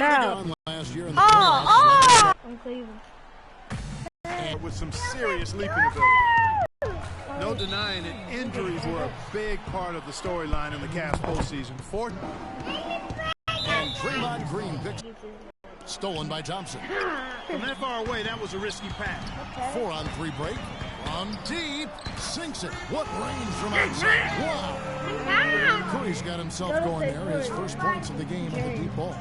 now. Last year in the I'm Cleveland. With some serious leaping ability. No denying it, injuries were a big part of the storyline in the Cavs postseason. And Draymond Green picks. Stolen by Thompson. From that far away, that was a risky pass. 4-on-3 break. From deep. Sinks it. What range from outside. Wow. Curry's got himself going there. His first points of the game in the deep ball.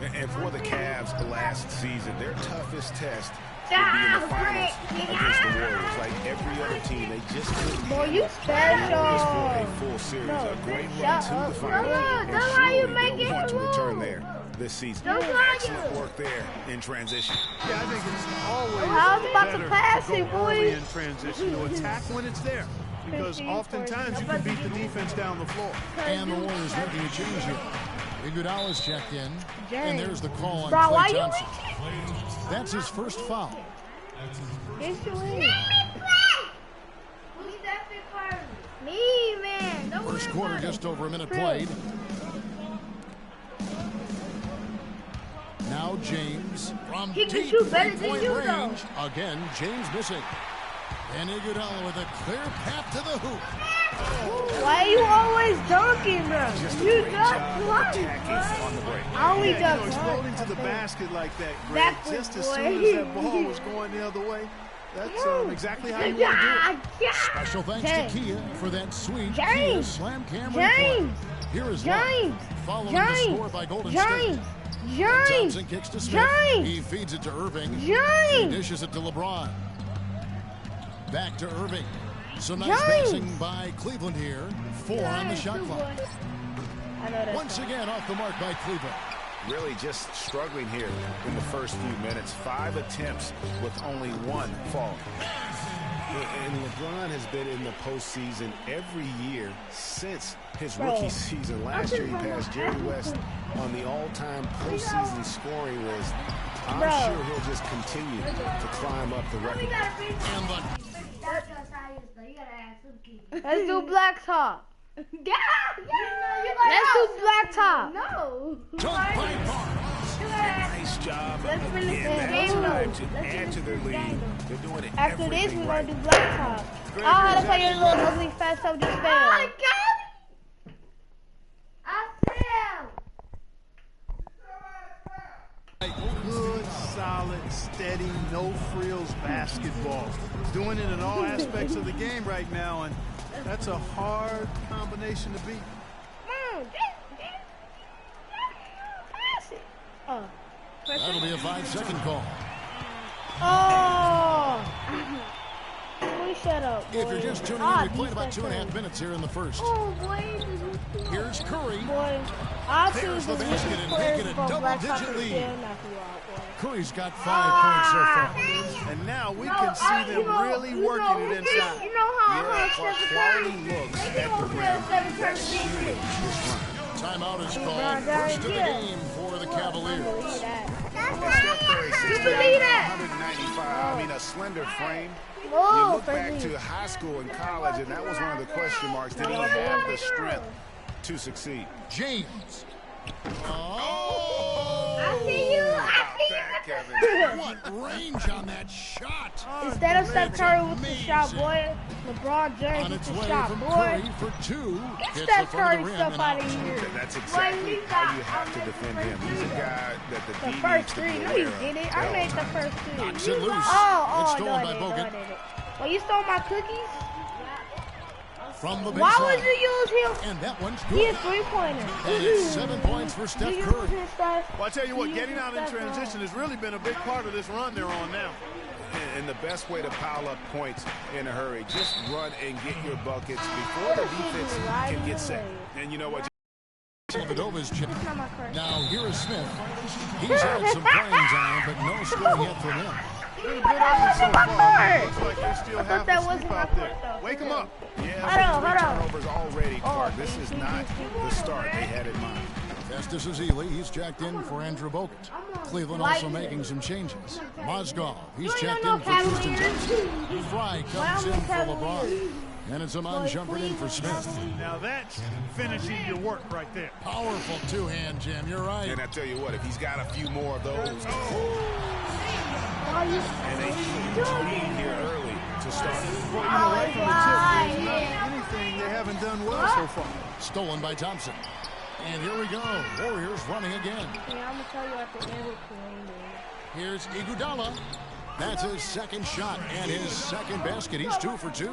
And for the Cavs last season, their toughest test would be in the finals against the Warriors. Like every other team, they just couldn't. Boy, you special. A full series, a great run to the finals. And surely they'll want to return there this season. Excellent work there in transition. Yeah, I think it's always I was about better to pass to it, go early boy. in transition to attack when it's there. Because oftentimes you can beat the defense down the floor. And the Warriors making a change here. Iguodala's checked in, and there's the call on Klay Klay Thompson. That's his first foul. Me, man. First quarter, just over a minute played. Now James from He can deep shoot better than three-point you, range. Again, James missing. And Iguodala with a clear path to the hoop. Why are you always dunking, bro? You dunk On the break. I only dunk Exploding to the basket like that, Greg, just as soon as that ball was going the other way. That's exactly how you want to do it. Special thanks to Kia for that sweet Kia James. slam cam James. replay. Here is James. Love, following James. the score by Golden James. State. James. Thompson kicks to Smith. James. He feeds it to Irving. James. He dishes it to LeBron. Back to Irving. Some nice James. passing by Cleveland here. 4 on the shot clock. Once again off the mark by Cleveland. Really just struggling here in the first few minutes. 5 attempts with only 1 fall. And LeBron has been in the postseason every year since his rookie season. Last year he passed Jerry West on the all-time postseason scoring list. I'm sure he'll just continue to climb up the record. Let's do black top. Let's do black top. No. Nice job. Again, that's time to add to their lead. They're doing it After this, everything we're right. going to do black top. Oh, how to play your little ugly fast stuff just failed. Good, solid, steady, no-frills basketball. Doing it in all aspects of the game right now, and that's a hard combination to beat. That'll be a 5-second call. Oh! Please shut up, boy. If you're just tuning in, we played about 2.5 minutes here in the first. Oh, boy. Here's Curry. Boy, I'll There's choose the the basket and players making a from Black double-digit Soccer lead. Still knock you out, boy. Curry's got 5 points so far. And now we can see them really working it inside. You know how Quality looks at the rim. Timeout is called. First of the game for the Cavaliers. Steph Curry, 195. I mean, a slender frame. You look back to high school and college, and that was one of the question marks. Did he have the strength to succeed? James. I see you. What range on that shot. Instead of Steph Curry with the shot, boy, LeBron James On with its the way shot, from boy. Curry for 2. Get Hits Steph the front of Curry the rim stuff and out out. of here. That's exactly how you have to defend him. He's a guy that the The D first needs to three. be No, aware you of. didn't. I made the first three. Knocks it loose. It's Oh, stolen no, I by didn't. No, I Bogut. didn't. Well, you stole my cookies? From the Why would baseline. you use him? And that one's He good. is three-pointer. And it's 7 points for Steph Curry. Well, I tell you what, getting out in transition has really been a big part of this run they're on now. And the best way to pile up points in a hurry, just run and get your buckets before the defense can get set. And you know what? Moldovan's chip. It's not my first. Now here is Smith. He's had some playing time, but no score yet from him. Been a bit ugly so far. Looks like they still have that to wasn't sleep my out there. fault, though. Wake them up. Yeah, 3 turnovers already, Clark. This is not the start they had in mind. Festus Ezeli, he's checked in for Andrew Bogut. Cleveland also making some changes. Mozgov, he's checked in for Tristan Thompson. Fry comes in for LeBron. And it's Amon Shumpert in for Smith. Now that's finishing your work right there. Powerful two-hand jam, you're right. And I tell you what, if he's got a few more of those. And a huge lead here early to start. Well, right from the tip, there's not anything they haven't done well so far. Stolen by Thompson. And here we go. Warriors running again. Hey, I'm going to tell you at the end with Here's Iguodala. That's his second shot and his second basket. He's 2 for 2.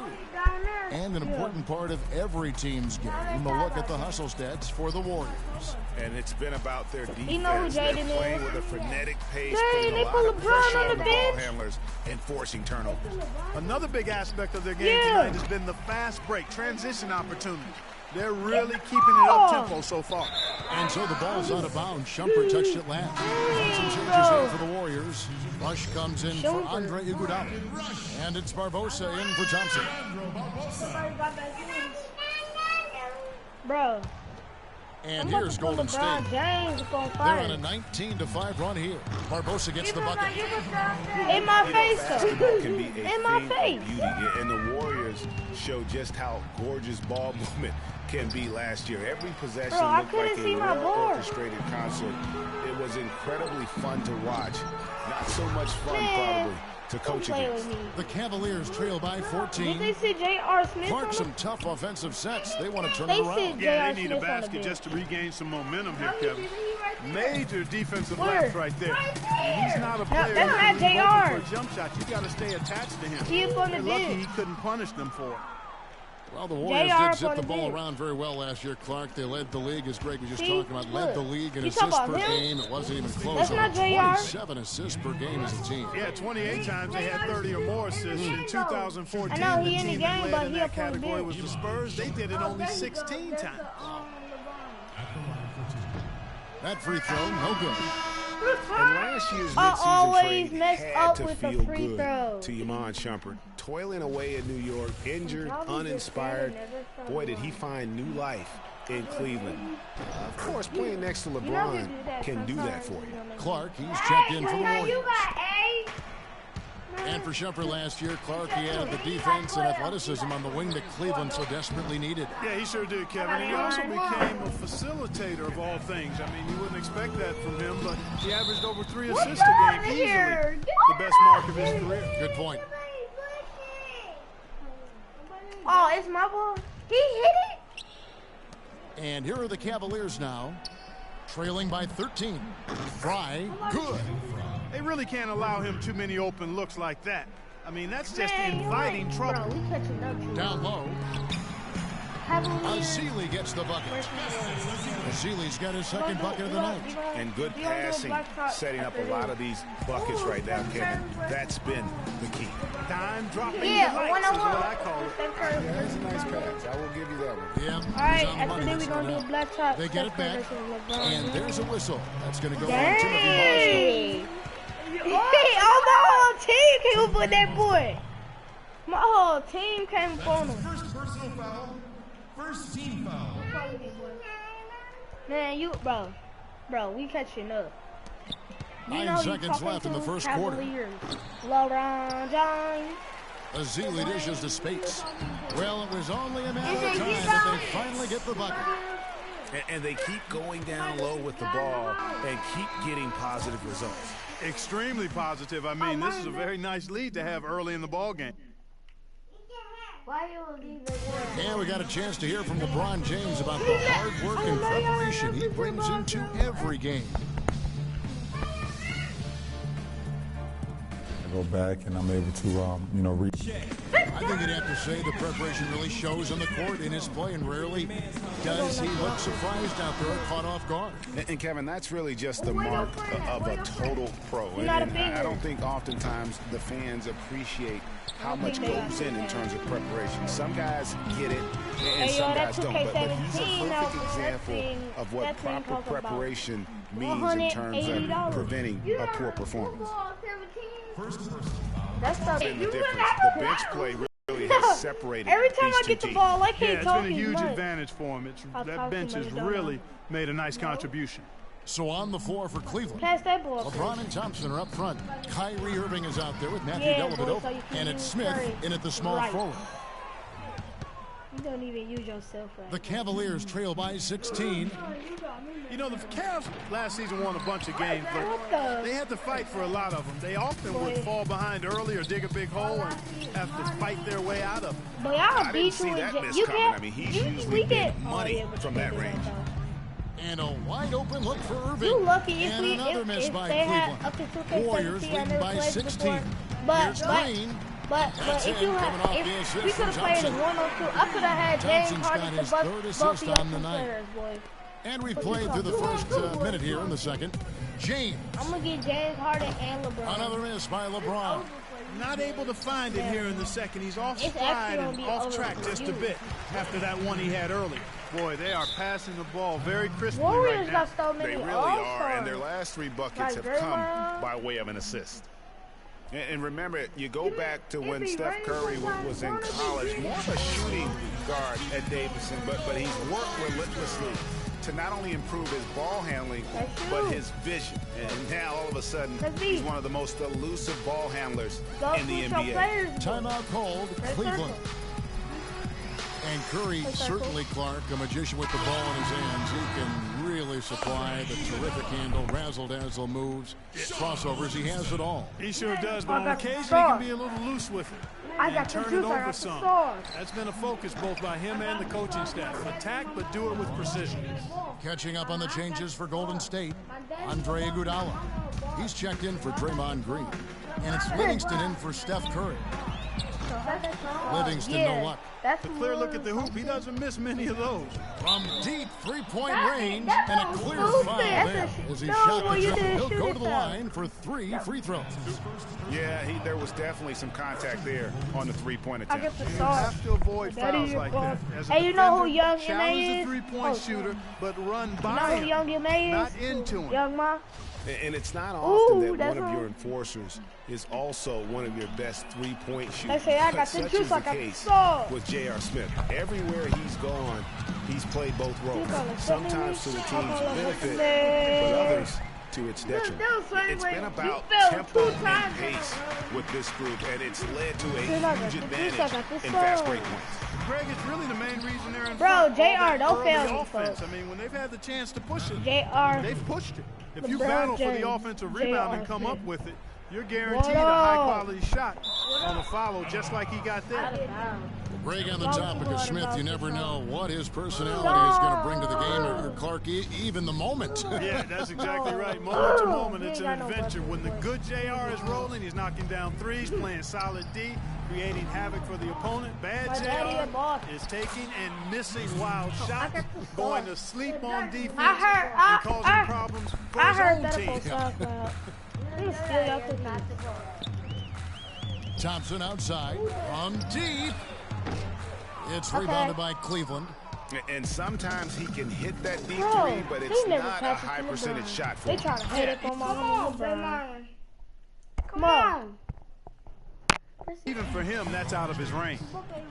And an important part of every team's game, the look at the hustle stats for the Warriors. And it's been about their defense. You know who They're Jaden playing is? with a frenetic pace, Dang, putting they a lot put of LeBron pressure on on the the ball bench. handlers and forcing turnovers. Another big aspect of their game tonight has been the fast break, transition opportunity. They're really keeping it up-tempo so far. And so the ball's out of bounds. Shumpert touched it last. Some changes here for the Warriors. Rush comes in for Andre Iguodala. And it's Barbosa in for Thompson. Bro. And here's Golden State. James They're on a 19-5 run here. Barbosa gets the bucket. In my face, Basketball can be a In my thing face. of beauty, and the Warriors show just how gorgeous ball movement can be last year. Every possession Bro, I looked like couldn't a see my board. well-orchestrated concert. It was incredibly fun to watch. Not so much fun, probably, to coach against. The Cavaliers trail by 14. Did they see J.R. Smith? Clark, some tough offensive sets. They want to turn They it around. said- Yeah, J.R. they need a Smith on the basket bench. just to regain some momentum here, Kevin. Major defensive Where? lapse right there. And he's not a player that's not who's looking JR. for a jump shot. You got to stay attached to him. He up on the They're lucky bench. he couldn't punish them for it. Well, the Warriors JR did zip on the the ball bench. around very well last year, Clark. They led the league, as Greg was just See? talking about, led the Look. league in You talking assists per about him? game. It wasn't even close. That's not Over JR. 27 assists per game as a team. Yeah, 28 times they had 30 or more assists. In 2014, I know he the in the team game, that but led in he that up on the category bench. was the Spurs. They did it only 16 times. That free throw, no good. And last year's I midseason always trade mess had up to with the feel free good throws. to Amon Shumpert. Toiling away in New York, injured, uninspired. Boy, did he find new life in Cleveland. Of course, playing next to LeBron can do that for you. Clark, he's checked in for the Warriors. And for Shumpert last year, Clark, he had the defense and athleticism on the wing that Cleveland so desperately needed. Yeah, he sure did, Kevin. He also became a facilitator of all things. I mean, you wouldn't expect that from him, but he averaged over 3 assists a game easily. The best mark of his career. Good point. Oh, it's my ball. He hit it. And here are the Cavaliers now, trailing by 13. Fry, good. They really can't allow him too many open looks like that. I mean, that's just Man, you're inviting right. trouble. Bro, we catching up. Drew. Down low. Cavaliers. Azili gets the bucket. Azili's got his second bucket of the night. And good passing, setting up a lot of these buckets right now, Kevin. That's been the key. Dime dropping Yeah, delights is what I 101. call it. Steph Curry. Yeah, that's a nice pass. I will give you that one. Yeah, All he's right, on the after money. this, That's we're going to no do a doubt. black top. They get it Steph Curry back, versus LeBron. and there's a whistle. That's going to go on Timothy Boswell. Dang. Oh, my whole team came up with that boy. My whole team came up on him. First personal foul. First team foul. Man, bro, we catching up. 9 seconds left in the first quarter. LeBron James. Azili dishes to Spates. Well, it was only a matter of time that they finally get the bucket. And they keep going down low with the ball and keep getting positive results. Extremely positive. I mean, this is a very nice lead to have early in the ball game. And we got a chance to hear from LeBron James about the hard work and preparation he brings into every game. I go back and I'm able to, reach. I think you'd have to say the preparation really shows on the court in his play, and rarely does he look surprised out there or caught off guard. And Kevin, that's really just the mark of a total pro. And I don't think oftentimes the fans appreciate how much goes in terms of preparation. Some guys get it, and some guys don't. But he's a perfect example of what proper preparation means in terms of preventing a poor performance. That's Been the difference. The bench play really has separated Every time these I two get the teams. ball, I Yeah, can't it's talk been a as huge much. advantage for him. I'll That talk bench to has him, don't really made a nice contribution. So on the floor for Cleveland, Pass that ball. LeBron and Thompson are up front. Kyrie Irving is out there with Matthew Yeah, boy, Dellavedova. so you can And it's Smith carry in at the small right. forward. You don't even use yourself right. The Cavaliers trail by 16. You know, the Cavs last season won a bunch of games, but they had to fight for a lot of them. They often would fall behind early or dig a big hole and have to fight their way out of it. But I didn't see that miss coming. I mean, he's usually been money from that range. And a wide open look for Irving. You lucky if and we another miss if by they Cleveland. had up to 2K17, Warriors I leading never by played 16. before. But That's if it, you coming off the if assist we could have from played Johnson. 1-on-2, I could have had James Johnson's Harden got to his both third the assist on the Austin night. players, boy. And we played through the first minute here in the second. James. I'm gonna get James Harden and LeBron. Another miss by LeBron. Not able to find it here in the second. He's off It's stride actually and gonna be off over track for just you. a bit after that one he had early. Boy, they are passing the ball very crisply Warriors right now. got so many They really all-stars. are, and their last 3 buckets Like have come Draymond. by way of an assist. And remember, you go back to when Steph Curry was in college, more of a shooting guard at Davidson, but he's worked relentlessly to not only improve his ball handling, but his vision. And now, all of a sudden, he's one of the most elusive ball handlers in the NBA. Timeout called Cleveland. And Curry, certainly, Clark, a magician with the ball in his hands. He can really supply the terrific handle, razzle-dazzle moves, crossovers. He has it all. He sure does, but on occasion he can be a little loose with it. And turn it over some. That's been a focus both by him and the coaching staff. Attack, but do it with precision. Catching up on the changes for Golden State, Andre Iguodala. He's checked in for Draymond Green. And it's Livingston in for Steph Curry. Livingston, no luck. The clear look at the hoop, he doesn't miss many of those. From deep three-point range, and a clear foul there. As he shot the jumper, he'll go to the line for 3 free throws. Yeah, there was definitely some contact there on the three-point I attempt. get the You sauce. have to avoid fouls like that. As a Hey, you know who defender, Young challenge M.A. the is? three-point shooter, but run You by know who him, Young M.A. is? not into him. Young Ma. And it's not often Ooh, that that's one of your wrong. enforcers is also one of your best three-point shooters. They say I But got the such juice, is the I got the case sauce. with J.R. Smith. Everywhere he's gone, he's played both roles. gonna Sometimes to the finish? team's I'm gonna benefit, finish. but others to its detriment. It's been about tempo and pace with this group, and it's led to a huge advantage in fast break points. Greg, it's really the main reason they're in Bro, front. JR, All that don't early fail me, offense. folks. I mean, when they've had the chance to push it, JR. they've pushed it. If you LeBron battle for James, the offensive rebound and JR come Smith. up with it, you're guaranteed a What up? high-quality shot on a follow, just like he got there. Greg, on the topic of Smith, you never know what his personality is going to bring to the game, or Clark, even the moment. Yeah, that's exactly right. Moment to moment, it's an adventure. When the good JR is rolling, he's knocking down threes, playing solid D, creating havoc for the opponent. Bad JR is taking and missing wild shots, going to sleep on defense, and causing problems for his own team. Thompson outside, from deep. It's rebounded by Cleveland. And sometimes he can hit that deep Bro, three, but he it's never not a passes to high percentage LeBron. shot for They him. trying to hit it on my LeBron. Come on. Even for him, that's out of his range.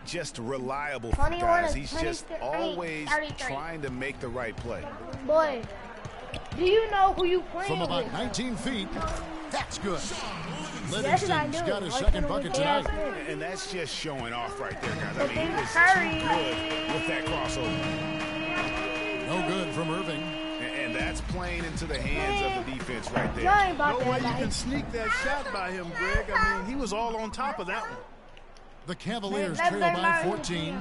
Just reliable for 21 guys. and He's just 23, always 33. trying to make the right play. Boy, do you know who you playing From about with? 19 feet, that's good. That's what I Livingston's do. got his Like second when we bucket play tonight. outside. And that's just showing off right there, guys. I But mean, then he is Curry. too good with that crossover. No good from Irving. And that's playing into the hands of the defense right You there. ain't about No that way you life. can sneak that shot by him, Greg. I mean, he was all on top of that one. The Cavaliers That's trail by like 14.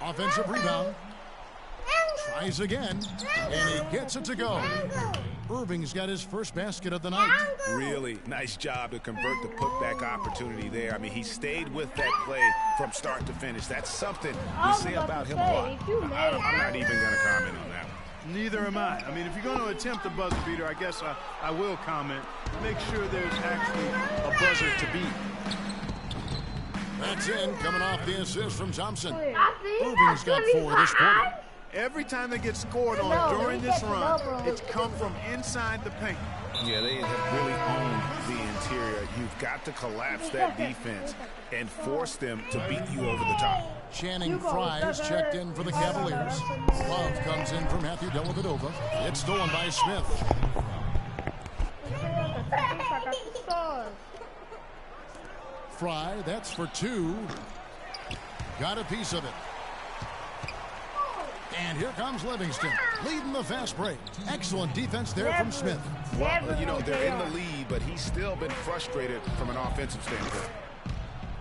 Offensive rebound. Tries again, and he gets it to go. Irving's got his first basket of the night. Really nice job to convert the putback opportunity there. I mean, he stayed with that play from start to finish. That's something we say about him a lot. I'm not even going to comment on that one. Neither am I. I mean, if you're going to attempt a buzzer beater, I guess I will comment. Make sure there's actually a buzzer to beat. That's in, coming off the assist from Thompson. Irving's got 4 this quarter. Every time they get scored on No, during he this gets it run, up, bro. it's come from inside the paint. Yeah, they have really owned the interior. You've got to collapse that defense and force them to beat you over the top. Channing Fry's checked in for the Cavaliers. Love comes in from Matthew Dellavedova. It's stolen by Smith. Fry, that's for 2. Got a piece of it. And here comes Livingston, leading the fast break. Excellent defense there from Smith. Well, you know, they're in the lead, but he's still been frustrated from an offensive standpoint.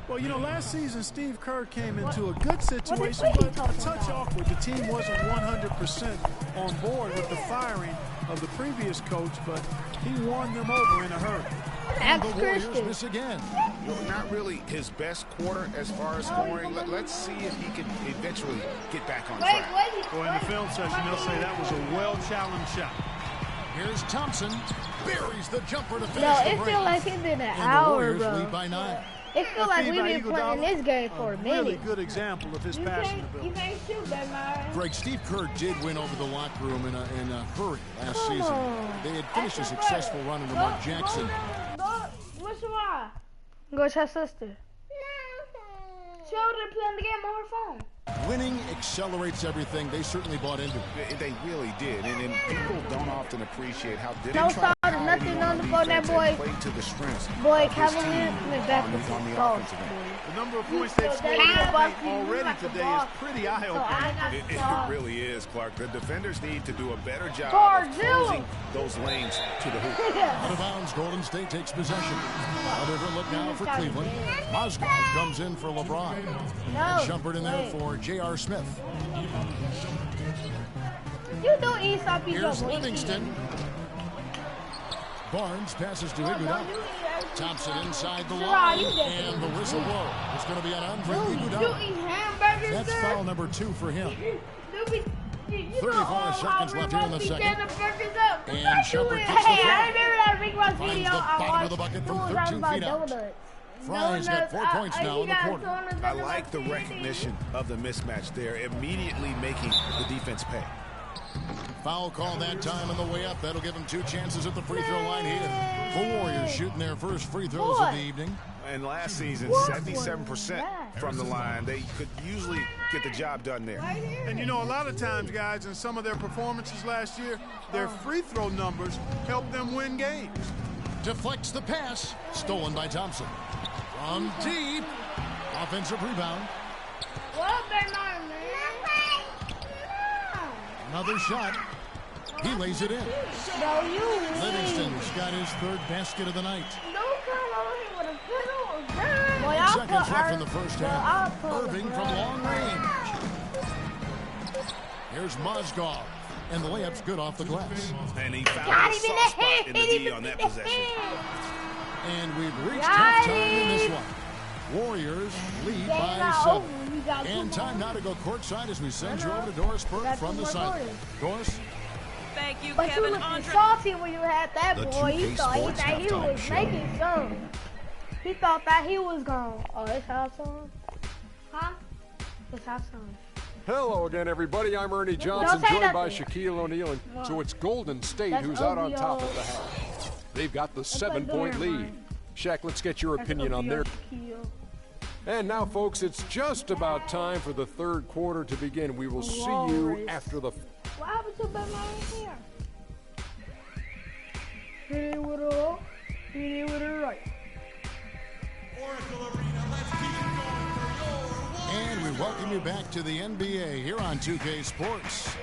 Well, you know, last season Steve Kerr came into a good situation, but a touch awkward. The team wasn't 100% on board with the firing of the previous coach, but he won them over in a hurry. And the Warriors miss again. Well, not really his best quarter as far as scoring. Let's see if he can eventually get back on track. Well, in the film session, they'll say that was a well-challenged shot. Here's Thompson. Buries the jumper to finish No, the it break. feels like it's been an And the hour, Warriors bro. lead by 9. It feels like we've been playing this game for a minute. Really good example of his passing You ability. can't shoot that, man. Greg, Steve Kerr did win over the locker room in a hurry last Come season. on. They had finished a successful run under Mark Jackson. What's wrong? Go with your sister. She over there playing the game on her phone. Winning accelerates everything. They certainly bought into it. They really did, and people don't often appreciate how No difficult stars, nothing on the phone. That boy, to the strengths. boy, Cavalier went back to on the the offensive end. The number of points they've scored already today is pretty eye-opening. It really is, Clark. The defenders need to do a better job Hard of do. closing those lanes to the hoop. Out of bounds, Golden State takes possession. A different look now for Cleveland. Mozgov comes in for LeBron. And jumpered in there for J.R. Smith. You do eat some pizza. Here's Livingston. Barnes passes to Iguodala. Thompson inside the line, and the whistle blow. It's going to be on Andre You Iguodala. eat hamburgers, That's sir? foul number 2 for him. 34 seconds left here in the second. And Shumpert gets the Hey, foul. I remember that Rick Ross Finds video the I bottom watched. of the bucket from It was 13 about feet out. donuts. Fry's got 4 points now in the quarter. I like the recognition of the mismatch there, immediately making the defense pay. Foul call that time on the way up. That'll give him 2 chances at the free throw line here. The Warriors shooting their first free throws of the evening. And last season, 77% from the line. They could usually get the job done there. And you know, a lot of times, guys, in some of their performances last year, their free throw numbers helped them win games. Deflects the pass. Stolen by Thompson. From deep. Offensive rebound. Well, Bernard, man. Another shot. He lays it in. No, you Livingston's got his 3rd basket of the night. No come over here with a fiddle. Boy, I'll Seconds put left her- in the first Well, half. I'll put Irving her- from long range. Here's Mozgov. And the layup's good off the glass. And he found Got a him in soft the spot head. in the Hit D him on in that the possession. head. And we've reached Got halftime in this it. one. Warriors lead Game by not 7. over. You got two And time more. now to go courtside as we send you over to Doris Burke from the side. Doris? Thank you, But you Kevin looked Andre. salty when you had that The boy. 2K You thought he Sports that he halftime was show. making some. He thought that he was gone. Oh, it's halftime? Huh? It's halftime. Hello again, everybody. I'm Ernie Johnson, say joined by nothing. Shaquille O'Neal. And so it's Golden State That's who's out on OVO. top of the half. They've got the 7-point lead. Shaq, let's get your opinion on their... And now, folks, it's just about time for the 3rd quarter to begin. We will see you Walrus. after the... What happened to Ben here? Hit it with a left, hit it with a right. Oracle Arena, let's keep it going for your And we welcome you back to the NBA here on 2K Sports.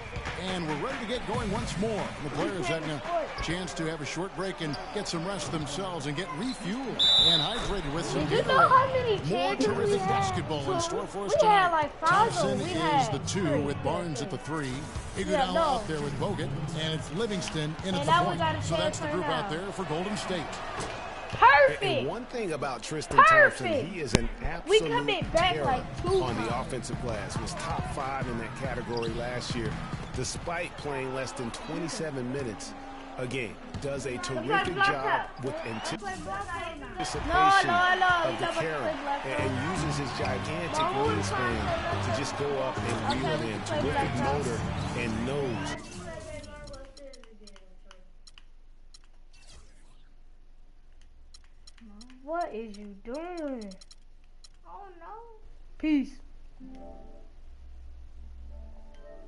And we're ready to get going once more. The players having a chance to have a short break and get some rest themselves and get refueled and hydrated with some Did you know how Gatorade. many More chances we terrific had? basketball in store for us We tonight. had like 5 Thompson We is had the 2 with Barnes at the 3. Iguodala no. out there with Bogut, and it's Livingston in at And the now we point. got a So that's the chance group right out now. there for Golden State. Perfect. And one thing about Tristan Perfect. Thompson, he is an We absolute coming back terror like 2 on the times. offensive glass. Was top 5 in that category last year, despite playing less than 27 minutes a game. Does a terrific job with anticipation of the carry and uses his gigantic wingspan to just go up and reel it in. Terrific motor and nose. What is you doing? Oh no. Peace.